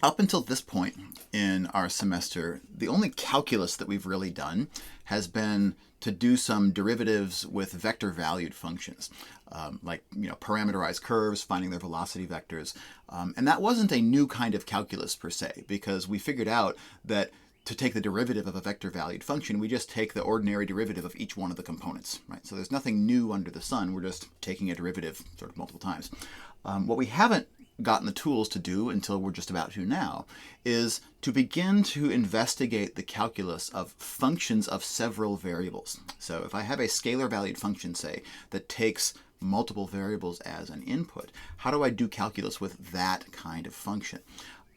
Up until this point in our semester, the only calculus that we've really done has been to do some derivatives with vector valued functions, like parameterized curves, finding their velocity vectors. And that wasn't a new kind of calculus per se, because we figured out that to take the derivative of a vector valued function, we just take the ordinary derivative of each one of the components, right? So there's nothing new under the sun. We're just taking a derivative sort of multiple times. What we haven't gotten the tools to do until we're just about to now is to begin to investigate the calculus of functions of several variables. So if I have a scalar valued function, say, that takes multiple variables as an input, how do I do calculus with that kind of function?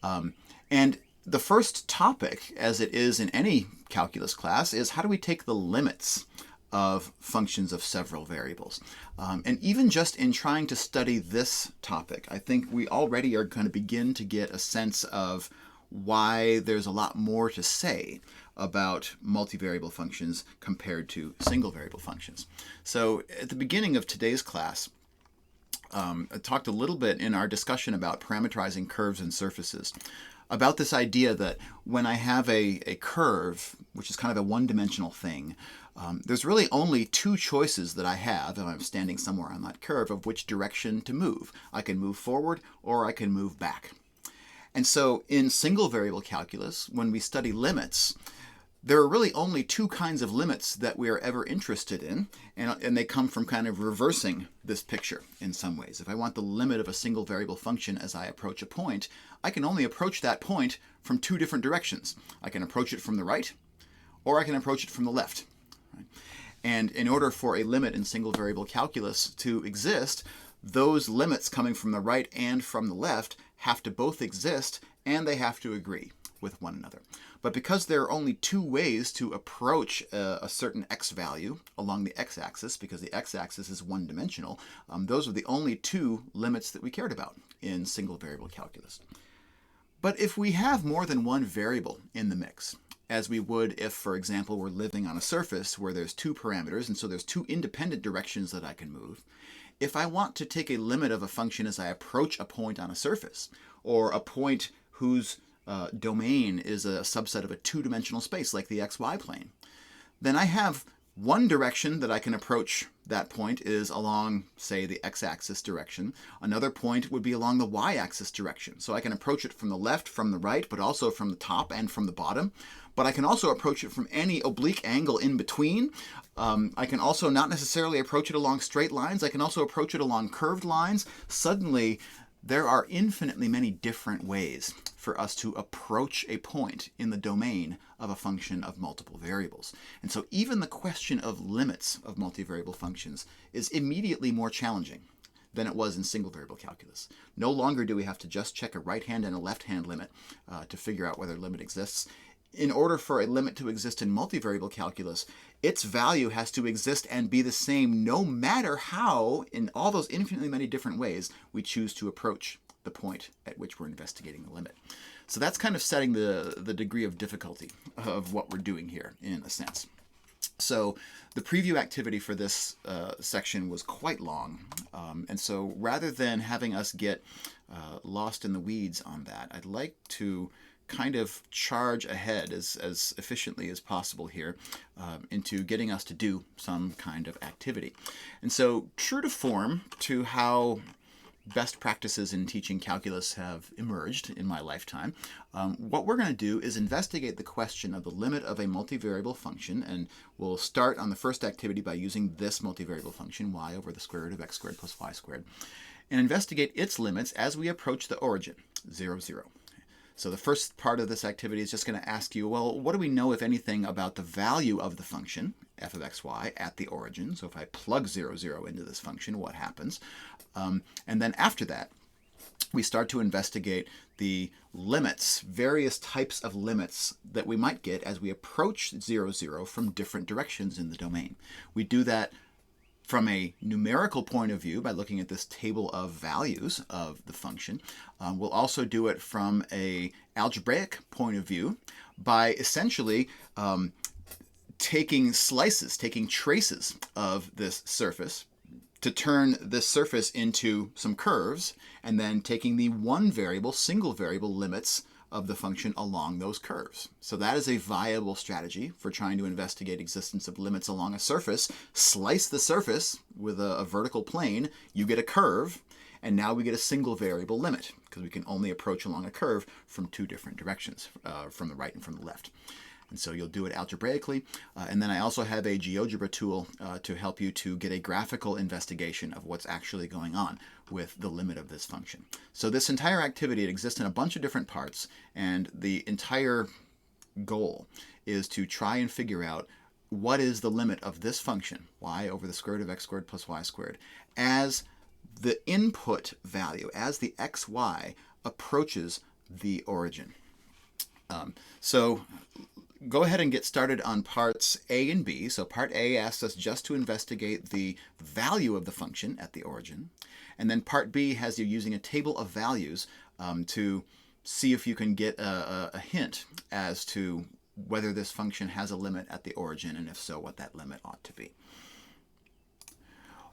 And the first topic, as it is in any calculus class, is how do we take the limits of functions of several variables. And even just in trying to study this topic, I think we already are going to begin to get a sense of why there's a lot more to say about multivariable functions compared to single variable functions. So at the beginning of today's class, I talked a little bit in our discussion about parameterizing curves and surfaces about this idea that when I have a curve, which is kind of a one-dimensional thing, there's really only two choices that I have if I'm standing somewhere on that curve of which direction to move. I can move forward or I can move back. And so in single variable calculus, when we study limits, there are really only two kinds of limits that we are ever interested in, and they come from kind of reversing this picture in some ways. If I want the limit of a single variable function as I approach a point, I can only approach that point from two different directions. I can approach it from the right, or I can approach it from the left. And in order for a limit in single variable calculus to exist, those limits coming from the right and from the left have to both exist, and they have to agree with one another. But because there are only two ways to approach a certain x value along the x-axis, because the x-axis is one-dimensional, those are the only two limits that we cared about in single variable calculus. But if we have more than one variable in the mix, as we would if, for example, we're living on a surface where there's two parameters, and so there's two independent directions that I can move, if I want to take a limit of a function as I approach a point on a surface, or a point whose domain is a subset of a two-dimensional space like the xy plane, then I have one direction that I can approach that point is along, say, the x-axis direction. Another point would be along the y-axis direction. So I can approach it from the left, from the right, but also from the top and from the bottom. But I can also approach it from any oblique angle in between. I can also not necessarily approach it along straight lines. I can also approach it along curved lines. Suddenly, there are infinitely many different ways for us to approach a point in the domain of a function of multiple variables. And so even the question of limits of multivariable functions is immediately more challenging than it was in single variable calculus. No longer do we have to just check a right-hand and a left-hand limit to figure out whether a limit exists. In order for a limit to exist in multivariable calculus, its value has to exist and be the same no matter how, in all those infinitely many different ways, we choose to approach the point at which we're investigating the limit. So that's kind of setting the degree of difficulty of what we're doing here, in a sense. So the preview activity for this section was quite long, and so rather than having us get lost in the weeds on that, I'd like to kind of charge ahead as efficiently as possible here into getting us to do some kind of activity. And so true to form, to how best practices in teaching calculus have emerged in my lifetime, what we're going to do is investigate the question of the limit of a multivariable function, and we'll start on the first activity by using this multivariable function, y over the square root of x squared plus y squared, and investigate its limits as we approach the origin, 0, 0. So the first part of this activity is just going to ask you, well, what do we know, if anything, about the value of the function, f of xy, at the origin? So if I plug 0, 0 into this function, what happens? And then after that, we start to investigate the limits, various types of limits that we might get as we approach 0, 0 from different directions in the domain. We do that from a numerical point of view by looking at this table of values of the function. We'll also do it from an algebraic point of view by essentially taking slices, taking traces of this surface, to turn this surface into some curves, and then taking the one variable, single variable limits of the function along those curves. So that is a viable strategy for trying to investigate existence of limits along a surface. Slice the surface with a vertical plane, you get a curve, and now we get a single variable limit, because we can only approach along a curve from two different directions, from the right and from the left. And so you'll do it algebraically. And then I also have a GeoGebra tool to help you to get a graphical investigation of what's actually going on with the limit of this function. So this entire activity, it exists in a bunch of different parts, and the entire goal is to try and figure out what is the limit of this function, y over the square root of x squared plus y squared, as the input value, as the xy approaches the origin. So go ahead and get started on parts A and B. So part A asks us just to investigate the value of the function at the origin. And then part B has you using a table of values to see if you can get a hint as to whether this function has a limit at the origin, and if so, what that limit ought to be.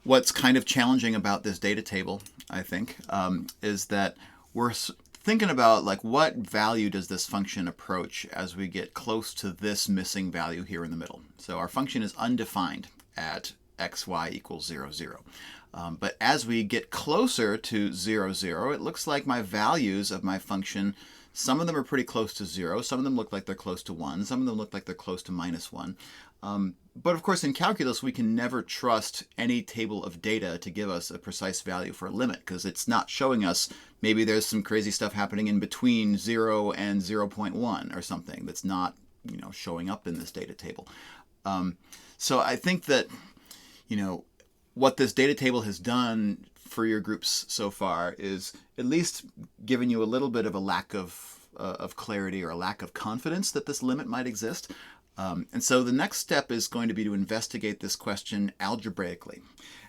What's kind of challenging about this data table, I think, is that we're thinking about like what value does this function approach as we get close to this missing value here in the middle. So our function is undefined at xy equals 0, 0. But as we get closer to 0, 0, it looks like my values of my function, some of them are pretty close to 0, some of them look like they're close to 1, some of them look like they're close to -1. But of course in calculus we can never trust any table of data to give us a precise value for a limit, because it's not showing us, maybe there's some crazy stuff happening in between 0 and 0.1 or something that's not, showing up in this data table. So I think that, what this data table has done for your groups so far is at least giving you a little bit of a lack of clarity, or a lack of confidence that this limit might exist. And so the next step is going to be to investigate this question algebraically.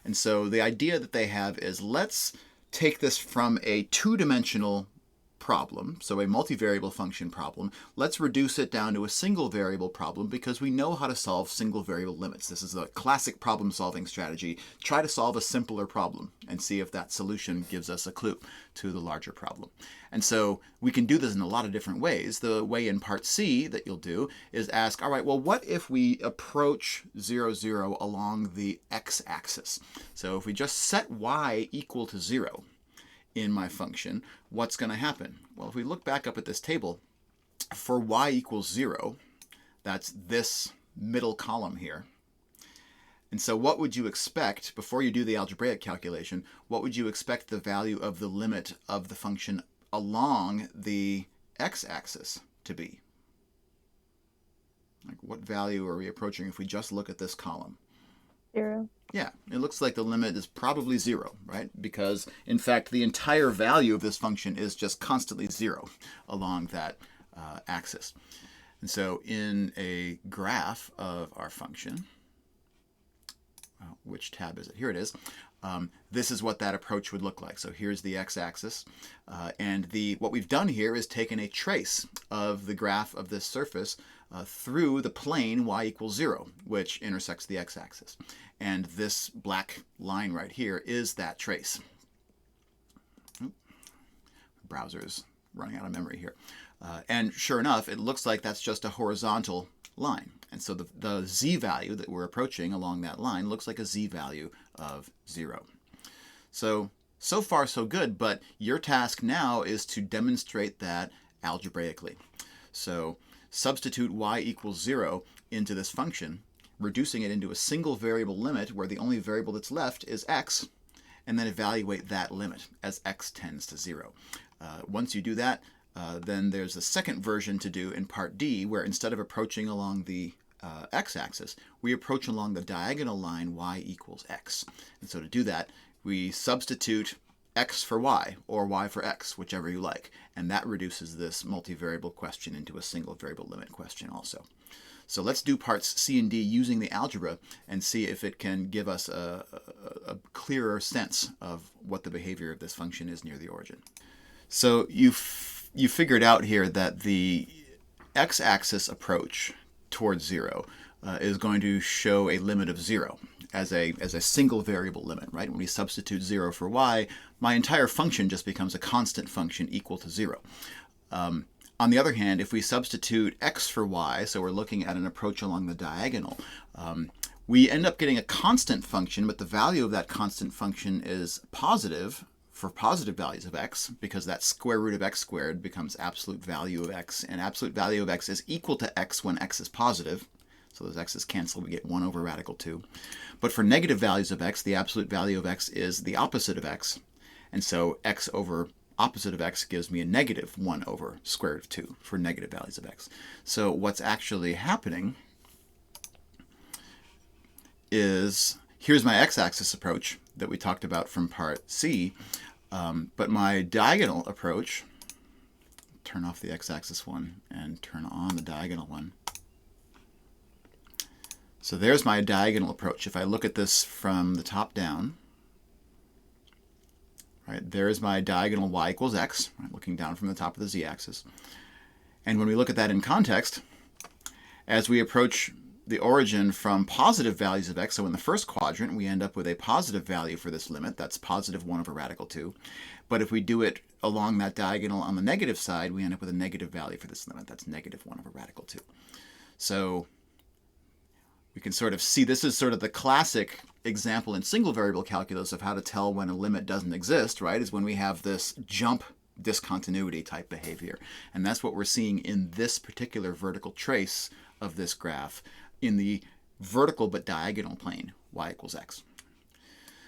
And so the idea that they have is, let's take this from a two-dimensional problem, so a multivariable function problem, let's reduce it down to a single variable problem, because we know how to solve single variable limits. This is a classic problem solving strategy. Try to solve a simpler problem and see if that solution gives us a clue to the larger problem. And so we can do this in a lot of different ways. The way in part C that you'll do is ask, all right, well, what if we approach 0, 0 along the x-axis? So if we just set y equal to 0 in my function, what's going to happen? Well, if we look back up at this table, for y equals 0, that's this middle column here. And so what would you expect, before you do the algebraic calculation, what would you expect the value of the limit of the function along the x-axis to be? Like, what value are we approaching if we just look at this column? 0. Yeah, it looks like the limit is probably 0, right? Because, in fact, the entire value of this function is just constantly 0 along that axis. And so in a graph of our function, which tab is it? Here it is. This is what that approach would look like. So here's the x-axis, and what we've done here is taken a trace of the graph of this surface through the plane y equals 0, which intersects the x-axis. And this black line right here is that trace. Browser is running out of memory here. And sure enough, it looks like that's just a horizontal line. And so the z value that we're approaching along that line looks like a z value of 0. So far so good, but your task now is to demonstrate that algebraically. So substitute y equals 0 into this function, reducing it into a single variable limit where the only variable that's left is x, and then evaluate that limit as x tends to 0. Once you do that, then there's a second version to do in part D, where instead of approaching along the x-axis, we approach along the diagonal line y equals x. And so to do that, we substitute x for y, or y for x, whichever you like. And that reduces this multivariable question into a single variable limit question also. So let's do parts C and D using the algebra and see if it can give us a clearer sense of what the behavior of this function is near the origin. So you figured out here that the x-axis approach towards 0 is going to show a limit of 0. as a single variable limit, right? When we substitute 0 for y, my entire function just becomes a constant function equal to 0. On the other hand, if we substitute x for y, so we're looking at an approach along the diagonal, we end up getting a constant function, but the value of that constant function is positive for positive values of x, because that square root of x squared becomes absolute value of x, and absolute value of x is equal to x when x is positive. So those x's cancel, we get 1 over radical 2. But for negative values of x, the absolute value of x is the opposite of x. And so x over opposite of x gives me a negative 1 over square root of 2 for negative values of x. So what's actually happening is, here's my x-axis approach that we talked about from part C, but my diagonal approach, turn off the x-axis one and turn on the diagonal one. So there's my diagonal approach. If I look at this from the top down, right, there's my diagonal y equals x, right, looking down from the top of the z-axis. And when we look at that in context, as we approach the origin from positive values of x, so in the first quadrant, we end up with a positive value for this limit. That's positive 1 over radical 2. But if we do it along that diagonal on the negative side, we end up with a negative value for this limit. That's negative 1 over radical 2. So we can sort of see, this is sort of the classic example in single variable calculus of how to tell when a limit doesn't exist, right, is when we have this jump discontinuity type behavior. And that's what we're seeing in this particular vertical trace of this graph in the vertical but diagonal plane, y equals x.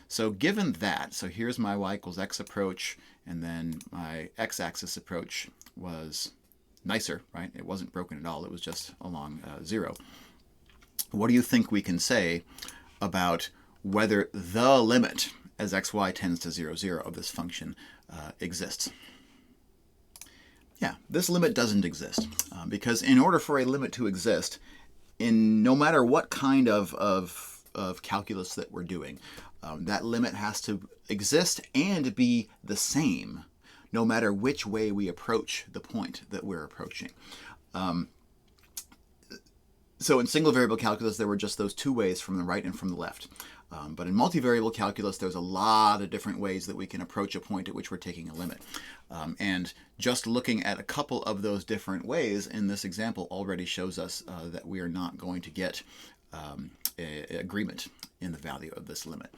So given that, so here's my y equals x approach, and then my x-axis approach was nicer, right? It wasn't broken at all. It was just along 0. What do you think we can say about whether the limit as xy tends to 0, 0 of this function exists? Yeah, this limit doesn't exist because in order for a limit to exist, in no matter what kind of calculus that we're doing, that limit has to exist and be the same no matter which way we approach the point that we're approaching. So in single variable calculus, there were just those two ways, from the right and from the left. But in multivariable calculus, there's a lot of different ways that we can approach a point at which we're taking a limit. And just looking at a couple of those different ways in this example already shows us that we are not going to get agreement in the value of this limit.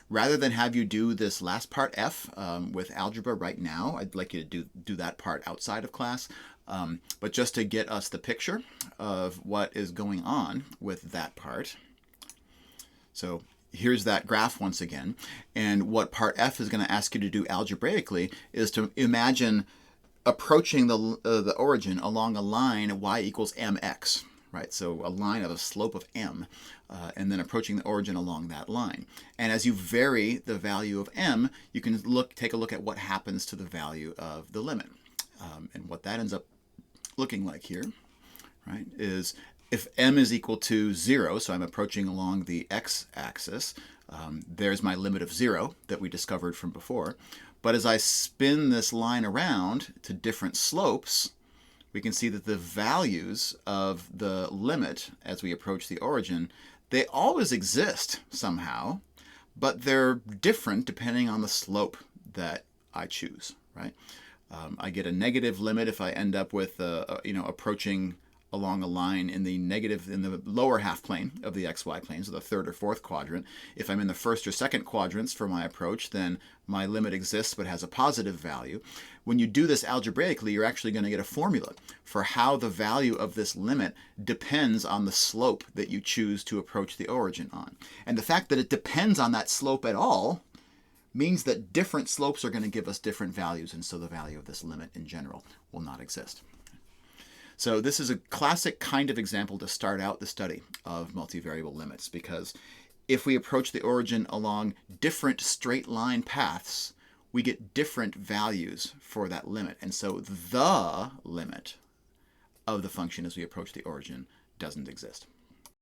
Rather than have you do this last part F with algebra right now, I'd like you to do that part outside of class. But just to get us the picture of what is going on with that part. So here's that graph once again. And what part F is going to ask you to do algebraically is to imagine approaching the origin along a line y equals mx. Right, so a line of a slope of m, and then approaching the origin along that line. And as you vary the value of m, you can take a look at what happens to the value of the limit. And what that ends up looking like here, right, is if m is equal to 0, so I'm approaching along the x-axis, there's my limit of 0 that we discovered from before. But as I spin this line around to different slopes, we can see that the values of the limit as we approach the origin, they always exist somehow, but they're different depending on the slope that I choose, right? I get a negative limit if I end up with, approaching along a line in the lower half plane of the xy plane, so the third or fourth quadrant. If I'm in the first or second quadrants for my approach, then my limit exists but has a positive value. When you do this algebraically, you're actually going to get a formula for how the value of this limit depends on the slope that you choose to approach the origin on. And the fact that it depends on that slope at all means that different slopes are going to give us different values, and so the value of this limit in general will not exist. So this is a classic kind of example to start out the study of multivariable limits, because if we approach the origin along different straight line paths, we get different values for that limit. And so the limit of the function as we approach the origin doesn't exist.